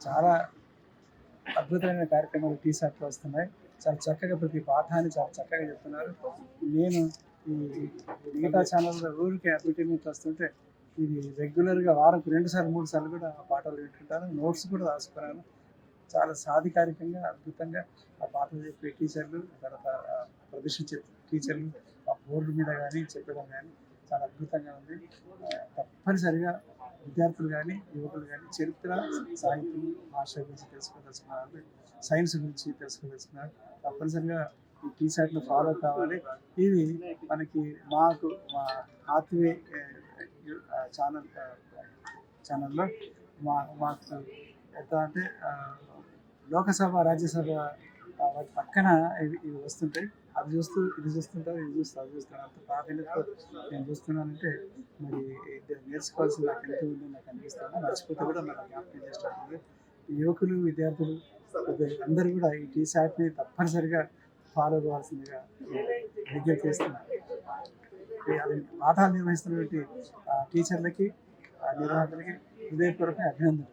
చాలా అద్భుతమైన కార్యక్రమాలు టీసాట్లో వస్తున్నాయి. చాలా చక్కగా ప్రతి పాఠాన్ని చాలా చక్కగా చెప్తున్నారు. నేను ఈ మిగతా ఛానల్లో ఊరికే అడ్వర్టైజ్మెంట్ వస్తుంటే ఇది రెగ్యులర్గా వారంకి 2 సార్లు 3 సార్లు కూడా ఆ పాఠాలు వింటుంటాను. నోట్స్ కూడా రాసుకున్నాను. చాలా సాధికారికంగా అద్భుతంగా ఆ పాఠాలు చెప్పే టీచర్లు, తర్వాత ప్రదర్శించే టీచర్లు, ఆ బోర్డు మీద కానీ చెప్పడం కానీ చాలా అద్భుతంగా ఉంది. తప్పనిసరిగా విద్యార్థులు కానీ యువకులు కానీ చరిత్ర, సాహిత్యం, భాష గురించి తెలుసుకోదలుచుకున్నారు, సైన్స్ గురించి తెలుసుకోదలుచుకున్నారు. తప్పనిసరిగా ఈ టీషర్ట్లు ఫాలో కావాలి. ఇది మనకి మా హాత్వే ఛానల్ ఛానల్లో మాకు ఎట్లా అంటే లోకసభ, రాజ్యసభ వాటి పక్కన ఇవి వస్తుంటాయి. అవి చూస్తూ ఇది చూస్తుంటారు, ఇది చూస్తూ అది చూస్తారు. అంత ప్రాధాన్యతతో నేను చూస్తున్నానంటే మరి నేర్చుకోవాల్సింది నాకు ఎంత ఉందో నాకు అనిపిస్తుంది. మర్చిపోతే కూడా నాకు జ్ఞాపకం చేసినట్టుంది. యువకులు, విద్యార్థులు అందరూ కూడా ఈ టీశాట్ని తప్పనిసరిగా ఫాలో అవ్వాల్సిందిగా విజ్ఞప్తి చేస్తున్నాను. అది పాఠాలు నిర్వహిస్తున్నటువంటి టీచర్లకి, నిర్వాహకులకి హృదయపూర్వక అభినందనలు.